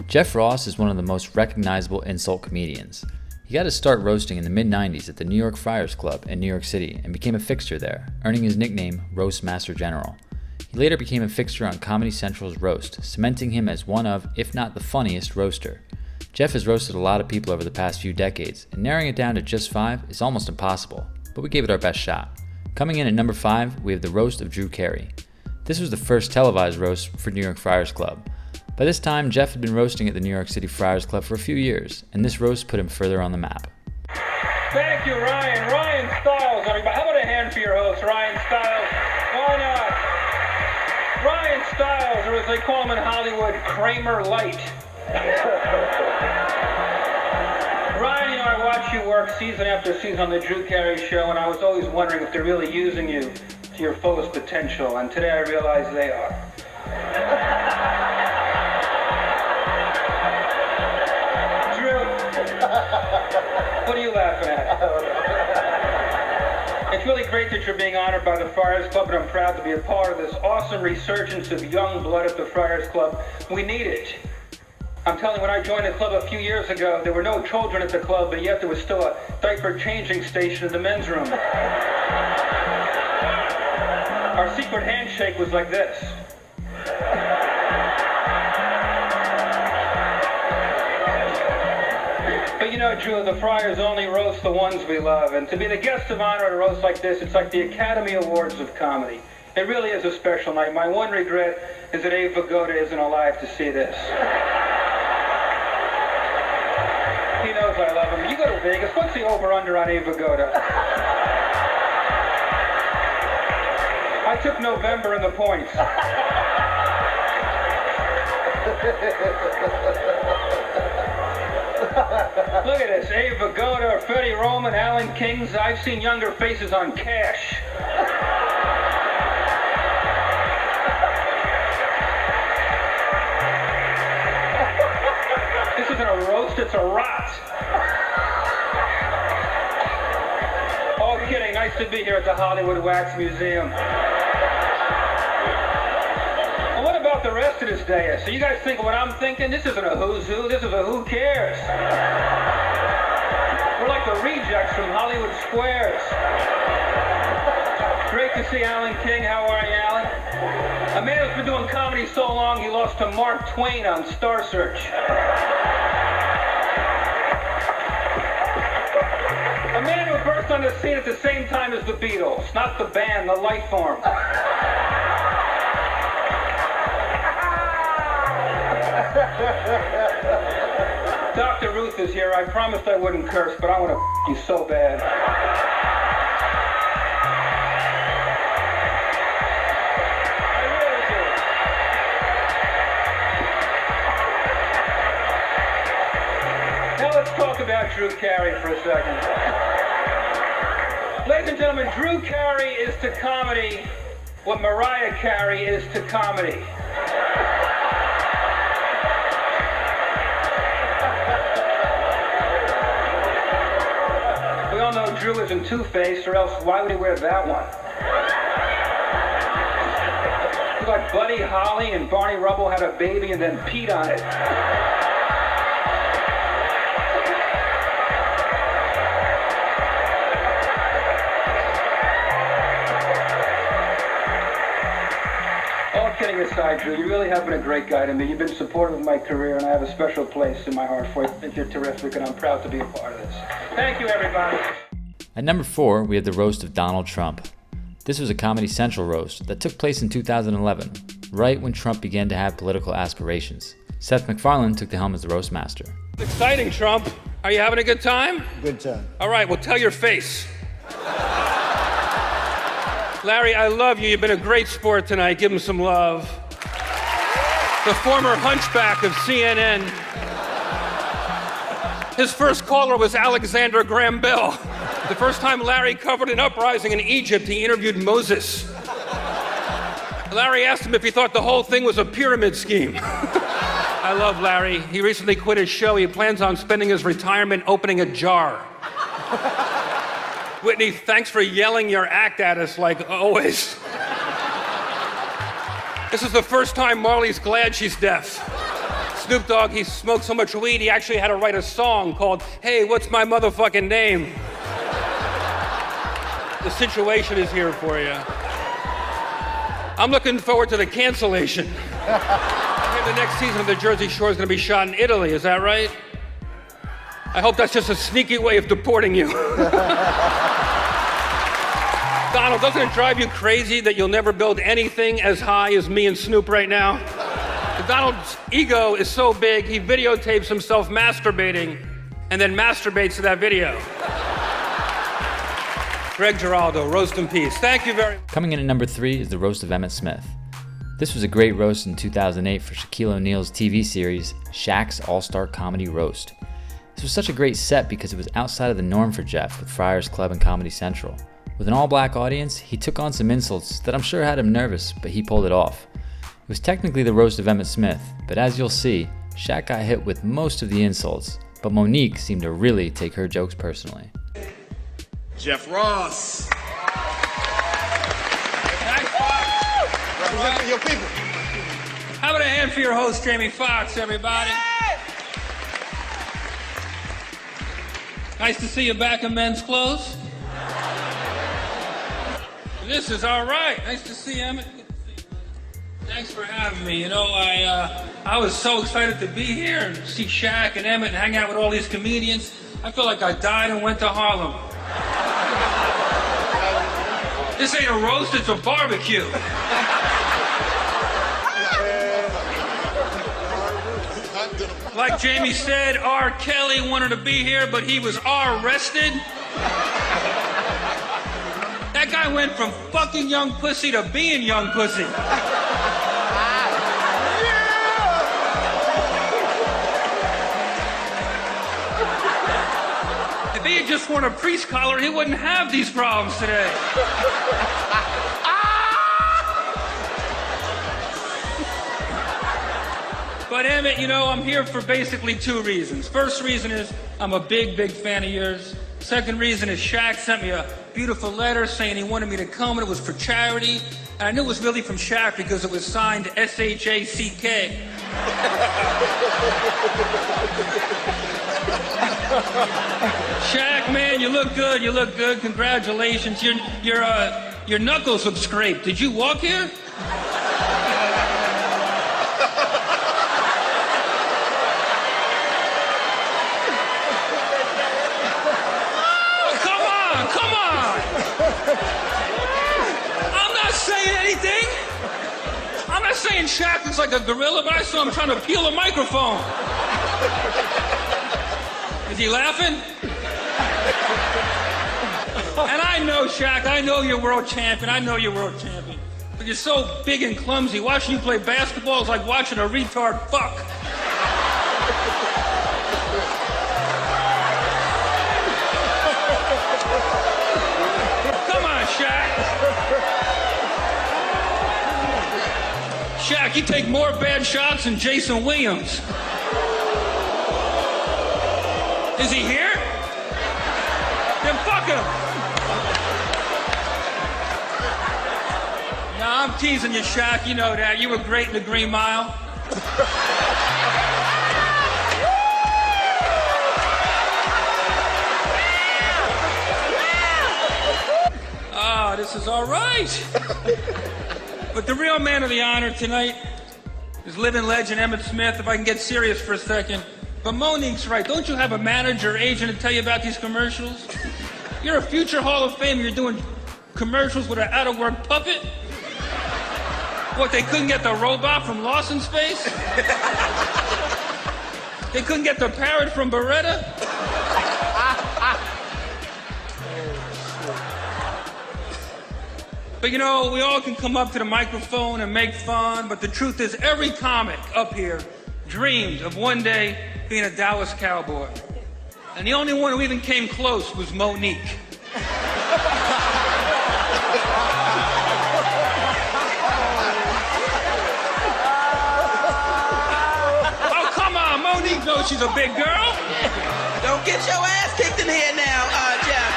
Jeff Ross is one of the most recognizable insult comedians. He got his start roasting in the mid-90s at the New York Friars Club in New York City and became a fixture there, earning his nickname Roastmaster General. He later became a fixture on Comedy Central's Roast, cementing him as one of, if not the funniest, roaster. Jeff has roasted a lot of people over the past few decades, and narrowing it down to just 5 is almost impossible, but we gave it our best shot. Coming in at number 5, we have the roast of Drew Carey. This was the first televised roast for New York Friars Club. By this time, Jeff had been roasting at the New York City Friars Club for a few years, and this roast put him further on the map. Thank you, Ryan. Ryan Stiles, everybody. How about a hand for your host, Ryan Stiles? Why not? Ryan Stiles, or as they call him in Hollywood, Kramer Light. Ryan, you know, I watch you work season after season on the Drew Carey show, and I was always wondering if they're really using you to your fullest potential, and today I realize they are. What are you laughing at? It's really great that you're being honored by the Friars Club, and I'm proud to be a part of this awesome resurgence of young blood at the Friars Club. We need it. I'm telling you, when I joined the club a few years ago, there were no children at the club, but yet there was still a diaper changing station in the men's room. Our secret handshake was like this. But you know, Drew, the Friars only roast the ones we love, and to be the guest of honor at a roast like this, it's like the Academy Awards of comedy. It really is a special night. My one regret is that Abe Vigoda isn't alive to see this. He knows I love him. You go to Vegas, what's the over-under on Abe Vigoda? I took November in the points. Look at this, Abe Vigoda, Freddie Roman, Alan Kings. I've seen younger faces on cash. This isn't a roast, it's a rot. All kidding, nice to be here at the Hollywood Wax Museum. Well, what about the rest of this day? So you guys think what I'm thinking? This isn't a who's who, this is a who cares. We're like the rejects from Hollywood Squares. Great to see Alan King. How are you, Alan? A man who's been doing comedy so long he lost to Mark Twain on Star Search. A man who burst on the scene at the same time as the Beatles. Not the band, the life form. Dr. Ruth is here. I promised I wouldn't curse, but I want to you so bad. I really do. Now let's talk about Drew Carey for a second. Ladies and gentlemen, Drew Carey is to comedy what Mariah Carey is to comedy. We all know Drew isn't two-faced, or else why would he wear that one? He's like Buddy Holly and Barney Rubble had a baby and then peed on it. All kidding aside, Drew, you really have been a great guy to me. You've been supportive of my career, and I have a special place in my heart for you. I think you're terrific, and I'm proud to be a part of this. Thank you, everybody. At number 4, we have the roast of Donald Trump. This was a Comedy Central roast that took place in 2011, right when Trump began to have political aspirations. Seth MacFarlane took the helm as the roast master. Exciting, Trump. Are you having a good time? Good time. All right, well, tell your face. Larry, I love you. You've been a great sport tonight. Give him some love. The former hunchback of CNN. His first caller was Alexander Graham Bell. The first time Larry covered an uprising in Egypt, he interviewed Moses. Larry asked him if he thought the whole thing was a pyramid scheme. I love Larry. He recently quit his show. He plans on spending his retirement opening a jar. Whitney, thanks for yelling your act at us like always. This is the first time Marley's glad she's deaf. Snoop Dogg, he smoked so much weed, he actually had to write a song called, Hey, What's My Motherfucking Name? The situation is here for you. I'm looking forward to the cancellation. I hear the next season of the Jersey Shore is going to be shot in Italy, is that right? I hope that's just a sneaky way of deporting you. Donald, doesn't it drive you crazy that you'll never build anything as high as me and Snoop right now? Donald's ego is so big, he videotapes himself masturbating and then masturbates to that video. Greg Giraldo, roast in peace. Thank you very much. Coming in at number 3 is the roast of Emmitt Smith. This was a great roast in 2008 for Shaquille O'Neal's TV series, Shaq's All-Star Comedy Roast. This was such a great set because it was outside of the norm for Jeff with Friars Club and Comedy Central. With an all-black audience, he took on some insults that I'm sure had him nervous, but he pulled it off. It was technically the roast of Emmitt Smith, but as you'll see, Shaq got hit with most of the insults, but Monique seemed to really take her jokes personally. Jeff Ross. Thanks, Fox. Representing your people. How about a hand for your host, Jamie Foxx, everybody? Nice to see you back in men's clothes. This is all right. Nice to see you, Emmitt. Thanks for having me. You know, I was so excited to be here and see Shaq and Emmitt and hang out with all these comedians. I feel like I died and went to Harlem. This ain't a roast, it's a barbecue. Like Jamie said, R. Kelly wanted to be here, but he was arrested. That guy went from fucking young pussy to being young pussy. If he had just worn a priest collar, he wouldn't have these problems today. But Emmitt, you know, I'm here for basically 2 reasons. First reason is I'm a big, big fan of yours. Second reason is Shaq sent me a beautiful letter saying he wanted me to come and it was for charity. And I knew it was really from Shaq because it was signed S-H-A-C-K. Shaq, man, you look good, you look good. Congratulations. Your knuckles look scraped. Did you walk here? I'm not saying anything. I'm not saying Shaq looks like a gorilla, but I saw him trying to peel a microphone. Is he laughing? And I know, Shaq, I know you're world champion. I know you're world champion. But you're so big and clumsy. Watching you play basketball is like watching a retard fuck. Shaq, you take more bad shots than Jason Williams. Is he here? Then fuck him. Nah, I'm teasing you, Shaq. You know that. You were great in the Green Mile. Ah, this is all right. But the real man of the honor tonight is living legend Emmitt Smith, if I can get serious for a second. But Monique's right. Don't you have a manager or agent to tell you about these commercials? You're a future Hall of Famer. You're doing commercials with an out-of-work puppet? What, they couldn't get the robot from Lost in Space? They couldn't get the parrot from Beretta? But you know, we all can come up to the microphone and make fun, but the truth is every comic up here dreamed of one day being a Dallas Cowboy. And the only one who even came close was Monique. Oh, come on, Monique knows she's a big girl. Don't get your ass kicked in here now, Jeff.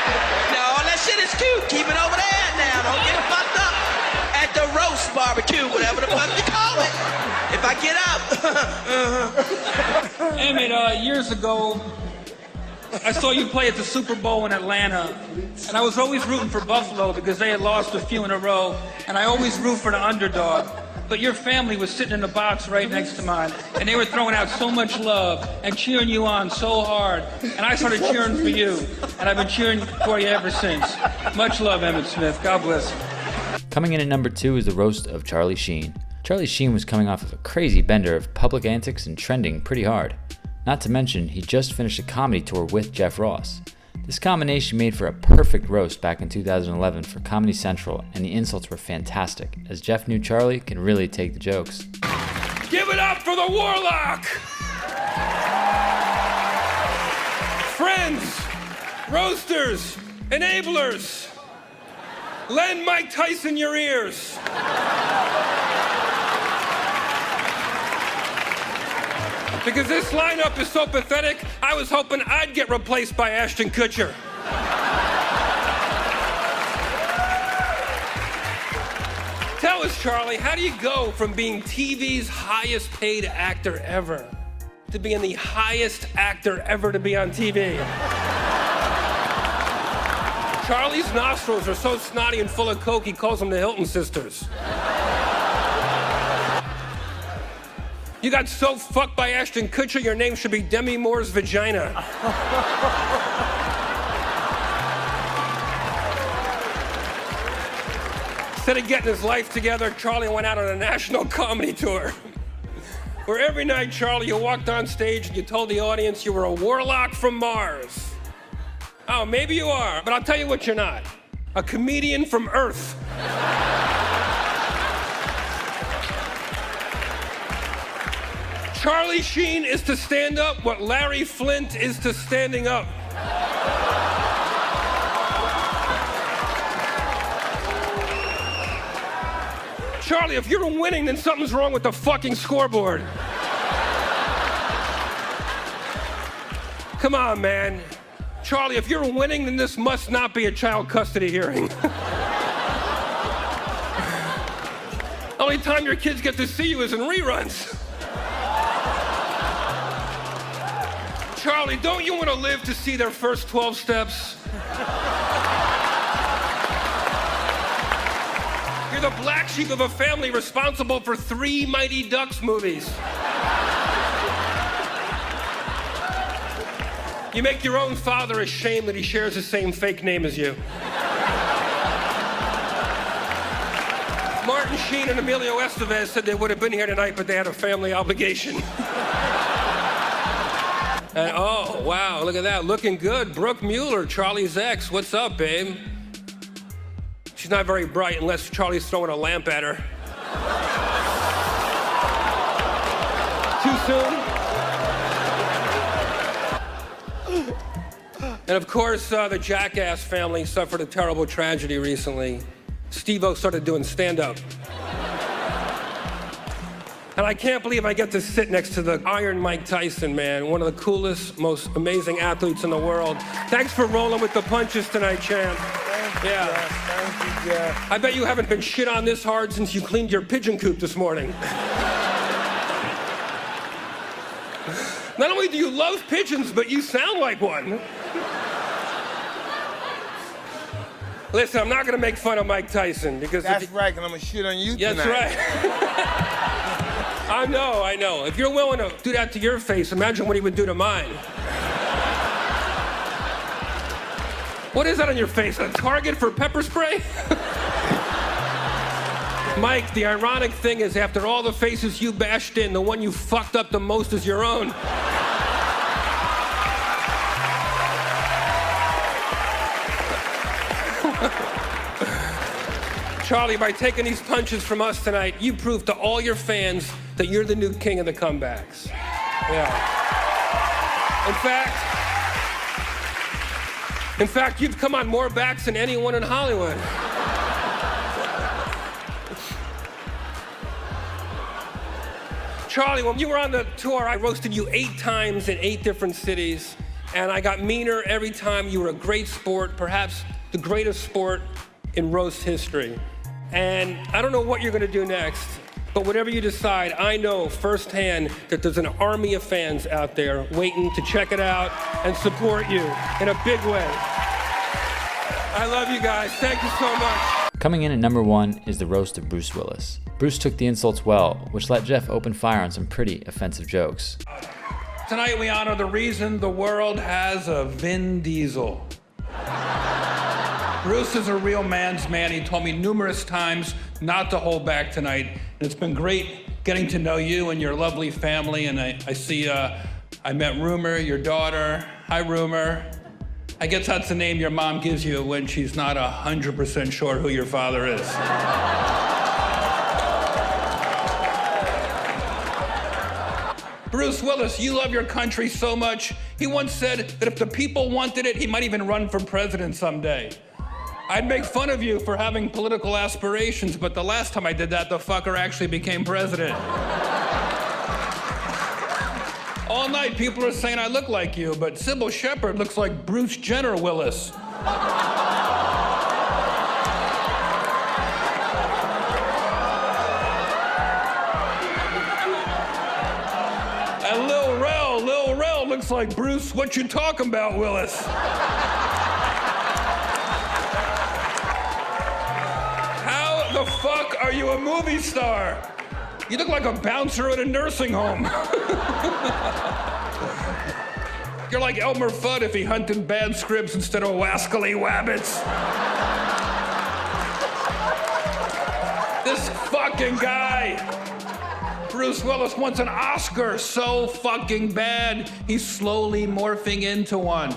No, that shit is cute. Keep it over there now. Don't get it fucked up at the roast barbecue, whatever the fuck you call it. If If I get up. Emmitt, years ago, I saw you play at the Super Bowl in Atlanta, and I was always rooting for Buffalo because they had lost a few in a row, and I always root for the underdog. But your family was sitting in the box right next to mine, and they were throwing out so much love and cheering you on so hard, and I started cheering for you, and I've been cheering for you ever since. Much love, Emmitt Smith. God bless. Coming in at number 2 is the roast of Charlie Sheen. Charlie Sheen was coming off of a crazy bender of public antics and trending pretty hard. Not to mention, he just finished a comedy tour with Jeff Ross. This combination made for a perfect roast back in 2011 for Comedy Central, and the insults were fantastic, as Jeff knew Charlie can really take the jokes. Give it up for the Warlock! Friends, roasters, enablers, lend Mike Tyson your ears. Because this lineup is so pathetic, I was hoping I'd get replaced by Ashton Kutcher. Tell us, Charlie, how do you go from being TV's highest paid actor ever to being the highest actor ever to be on TV? Charlie's nostrils are so snotty and full of coke, he calls them the Hilton sisters. You got so fucked by Ashton Kutcher, your name should be Demi Moore's vagina. Instead of getting his life together, Charlie went out on a national comedy tour. Where every night, Charlie, you walked on stage and you told the audience you were a warlock from Mars. Oh, maybe you are, but I'll tell you what you're not. A comedian from Earth. Charlie Sheen is to stand up what Larry Flint is to standing up. Charlie, if you're winning, then something's wrong with the fucking scoreboard. Come on, man. Charlie, if you're winning, then this must not be a child custody hearing. Only time your kids get to see you is in reruns. Charlie, don't you want to live to see their first 12 steps? You're the black sheep of a family responsible for 3 Mighty Ducks movies. You make your own father ashamed that he shares the same fake name as you. Martin Sheen and Emilio Estevez said they would have been here tonight, but they had a family obligation. And, oh, wow, look at that. Looking good. Brooke Mueller, Charlie's ex. What's up, babe? She's not very bright unless Charlie's throwing a lamp at her. Too soon? And of course, the Jackass family suffered a terrible tragedy recently. Steve-O started doing stand-up. And I can't believe I get to sit next to the Iron Mike Tyson, man. One of the coolest, most amazing athletes in the world. Thanks for rolling with the punches tonight, champ. Thank you, Yeah. Jeff. Thank you, Jeff. I bet you haven't been shit on this hard since you cleaned your pigeon coop this morning. Not only do you love pigeons, but you sound like one. Listen, I'm not gonna make fun of Mike Tyson because That's right, and I'm gonna shit on you That's tonight. right. I know. If you're willing to do that to your face, imagine what he would do to mine. What is that on your face? A target for pepper spray? Mike, the ironic thing is after all the faces you bashed in, the one you fucked up the most is your own. Charlie, by taking these punches from us tonight, you proved to all your fans that you're the new king of the comebacks. Yeah. In fact, you've come on more backs than anyone in Hollywood. Charlie, when you were on the tour, I roasted you 8 times in 8 different cities, and I got meaner every time. You were a great sport, perhaps the greatest sport in roast history. And I don't know what you're gonna do next, But whatever you decide, I know firsthand that there's an army of fans out there waiting to check it out and support you in a big way. I love you guys. Thank you so much. Coming in at number 1 is the roast of Bruce Willis. Bruce took the insults well, which let Jeff open fire on some pretty offensive jokes. Tonight we honor the reason the world has a Vin Diesel. Bruce is a real man's man. He told me numerous times not to hold back tonight. And it's been great getting to know you and your lovely family. And I see, I met Rumor, your daughter. Hi, Rumor. I guess that's the name your mom gives you when she's not 100% sure who your father is. Bruce Willis, you love your country so much. He once said that if the people wanted it, he might even run for president someday. I'd make fun of you for having political aspirations, but the last time I did that, the fucker actually became president. All night, people are saying I look like you, but Sybil Shepherd looks like Bruce Jenner Willis. And Lil Rel looks like Bruce, what you talking about, Willis? The fuck are you a movie star? You look like a bouncer at a nursing home. You're like Elmer Fudd if he hunted bad scripts instead of wascally wabbits. This fucking guy. Bruce Willis wants an Oscar so fucking bad, he's slowly morphing into one.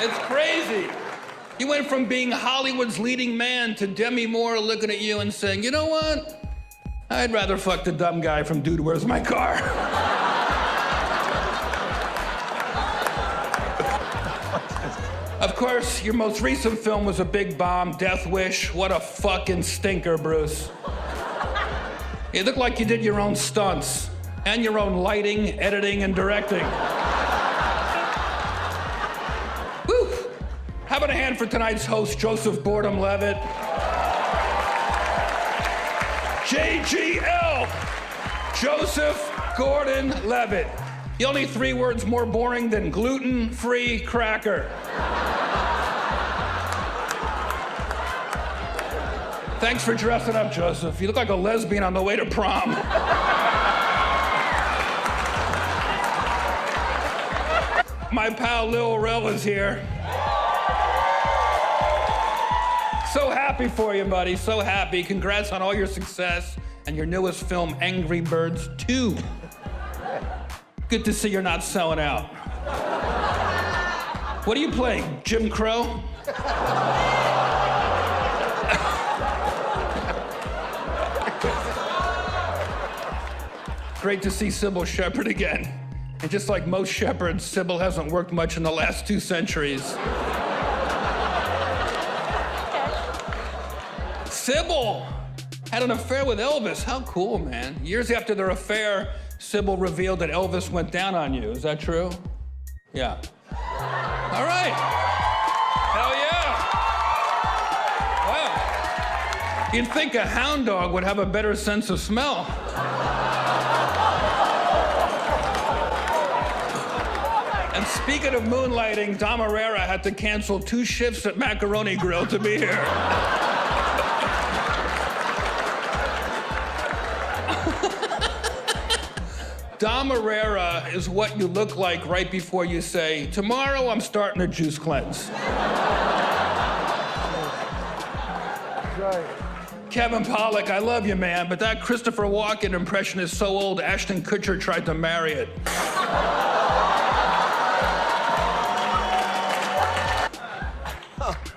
It's crazy. You went from being Hollywood's leading man to Demi Moore looking at you and saying, you know what? I'd rather fuck the dumb guy from Dude, Where's My Car? Of course, your most recent film was a big bomb, Death Wish. What a fucking stinker, Bruce. You look like you did your own stunts and your own lighting, editing, and directing. How about a hand for tonight's host, Joseph Boredom Levitt? JGL, Joseph Gordon Levitt. The only 3 words more boring than gluten-free cracker. Thanks for dressing up, Joseph. You look like a lesbian on the way to prom. My pal Lil Rel is here. So happy for you, buddy, so happy. Congrats on all your success and your newest film, Angry Birds 2. Good to see you're not selling out. What do you play, Jim Crow? Great to see Sybil Shepherd again. And just like most shepherds, Sybil hasn't worked much in the last 2 centuries. Sybil had an affair with Elvis. How cool, man. Years after their affair, Sybil revealed that Elvis went down on you. Is that true? Yeah. All right. Hell yeah. Wow. You'd think a hound dog would have a better sense of smell. And speaking of moonlighting, Dom Herrera had to cancel 2 shifts at Macaroni Grill to be here. Dom Herrera is what you look like right before you say, tomorrow I'm starting a juice cleanse. Right. Kevin Pollak, I love you, man, but that Christopher Walken impression is so old, Ashton Kutcher tried to marry it.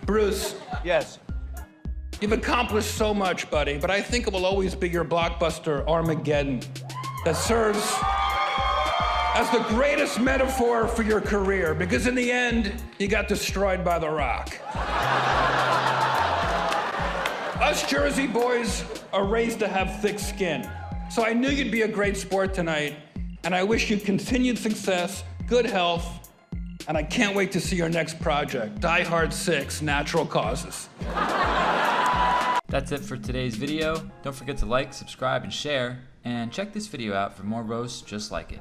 Bruce. Yes. You've accomplished so much, buddy, but I think it will always be your blockbuster, Armageddon, that serves as the greatest metaphor for your career, because in the end, you got destroyed by The Rock. Us Jersey boys are raised to have thick skin, so I knew you'd be a great sport tonight, and I wish you continued success, good health, and I can't wait to see your next project, Die Hard 6, Natural Causes. That's it for today's video. Don't forget to like, subscribe, and share. And check this video out for more roasts just like it.